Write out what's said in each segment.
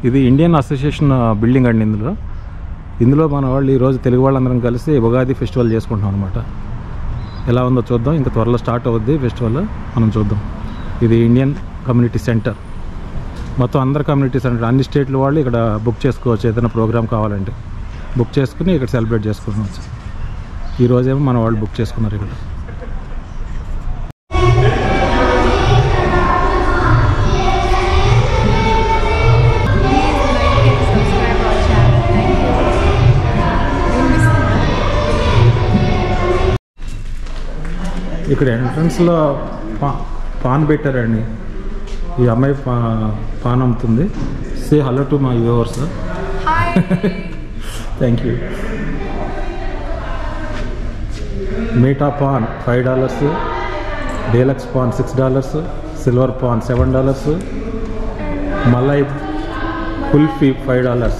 ఇది Indian association building అండి. ఇందులో మన వాళ్ళు ఈరోజు తెలుగు వాళ్ళందరం కలిసి ఉగాది ఫెస్టివల్ చేసుకుంటున్నాం అనమాట. ఎలా ఉందో చూద్దాం. ఇంకా త్వరలో స్టార్ట్ అవుద్ది ఫెస్టివల్, మనం చూద్దాం. ఇది ఇండియన్ కమ్యూనిటీ సెంటర్. మొత్తం అందరు కమ్యూనిటీ సెంటర్, అన్ని స్టేట్ల వాళ్ళు ఇక్కడ బుక్ చేసుకోవచ్చు. ఏదైనా ప్రోగ్రామ్ కావాలంటే బుక్ చేసుకుని ఇక్కడ సెలబ్రేట్ చేసుకోవచ్చు. ఈరోజేమో మన వాళ్ళు బుక్ చేసుకున్నారు ఇక్కడ. ఇక్కడ ఎంట్రన్స్లో పాన్ పెట్టారండి. ఈ అమ్మాయి పాన్ అమ్ముతుంది. Say hello to my viewers. Thank you. Meetha paan $5, deluxe paan $6, silver paan $7, malai kulfi $5.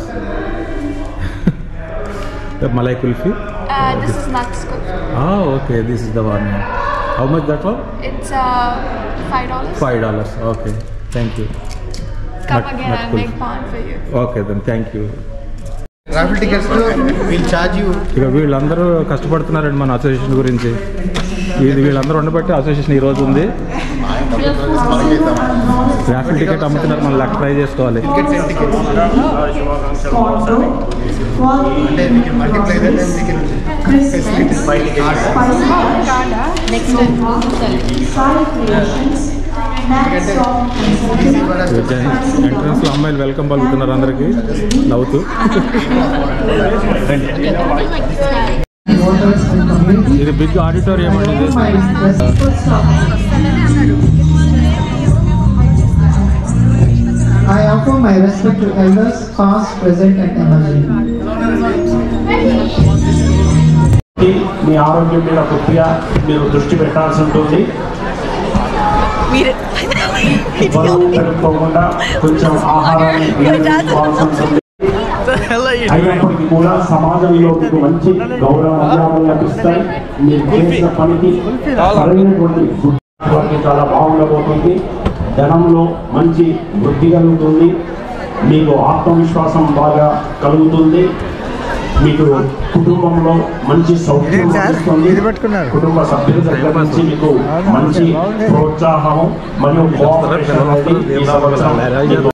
Malai kulfi. This is nuts kulfi. Okay, this is the one. How much that one? It's $5. $5. Okay, thank you. Come again, I'll make pan for you. Okay then, thank you. Traffic tickets will charge you. ఇక వీళ్ళందరూ కష్టపడుతున్నారండి మన association గురించి. ఇది వీళ్ళందరూ ఉండబట్టి association ఈరోజు ఉంది. Traffic ticket అమ్ముతున్నారు, మనం లెక్క ట్రై చేసుకోవాలి. ఎంట్రన్స్ లో అమ్మాయిలు వెల్కమ్ పలుకుతున్నారు అందరికి నవ్వుతూ. ఇది బిగ్ ఆడిటోరియం అండి. I offer my respect to elders, past, present, and emerging. మీ ఆరోగ్యం మీద కొద్దిగా మీరు దృష్టి పెట్టాల్సి ఉంటుంది. తడుపుకోకుండా కొంచెం ఆహారాన్ని అయినప్పటికీ కూడా సమాజంలో మీకు మంచి గౌరవ మర్యాదలు లభిస్తాయి. మీరు చేసిన పనికి సరైనటువంటి చాలా బాగుండబోతుంది. ధనంలో మంచి వృద్ధి కలుగుతుంది. మీకు ఆత్మవిశ్వాసం బాగా కలుగుతుంది. మీకు కుటుంబంలో మంచి సౌఖ్యం లభిస్తుంది. కుటుంబ సభ్యుల దగ్గర నుంచి మీకు మంచి ప్రోత్సాహం మరియు కోఆపరేషన్ అనేది ఈ సంవత్సరం.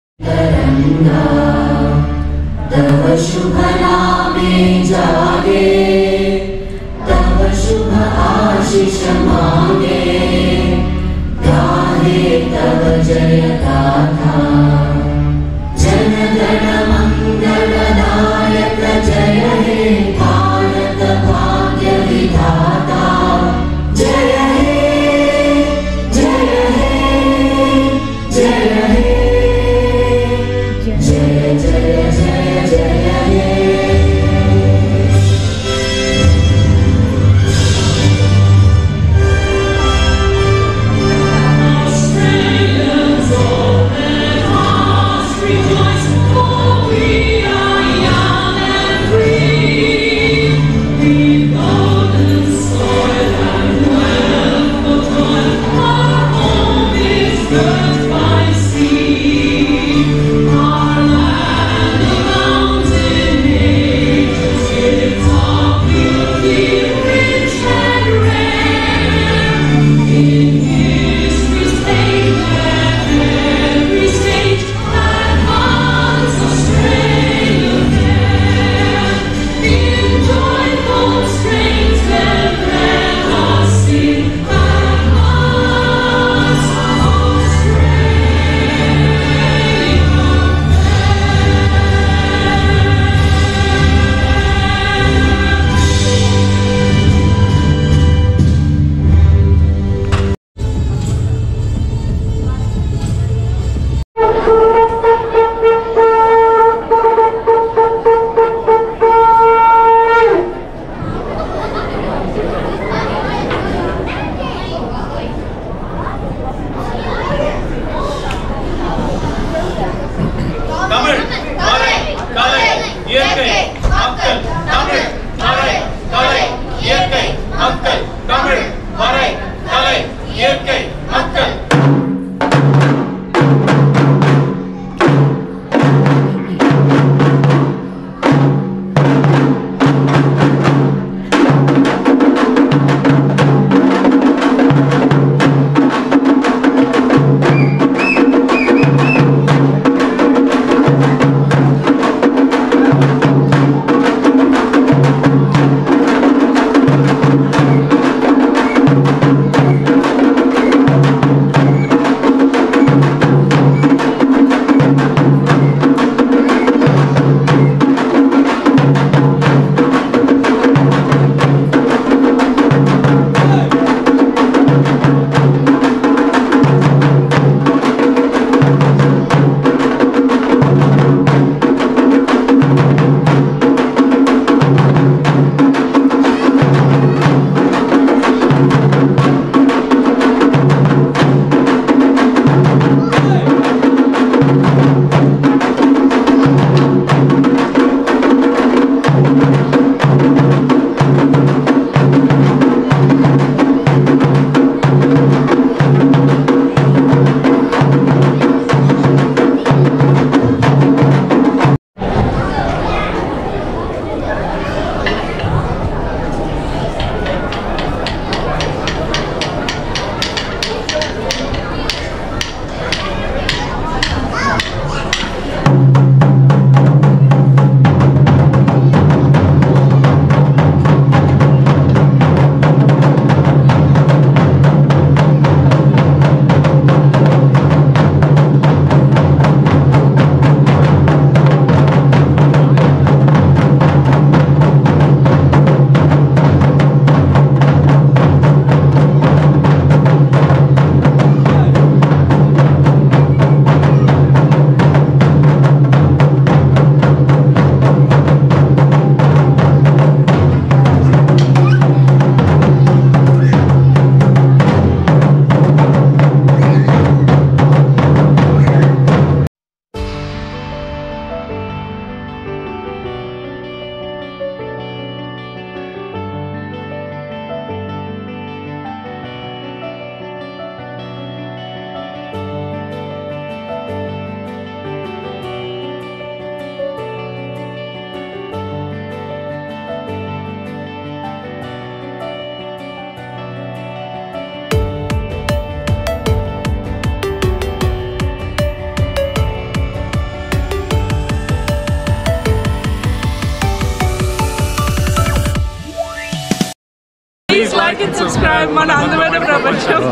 సబ్స్క్రైబ్ మన అందమైన ప్రపంచం.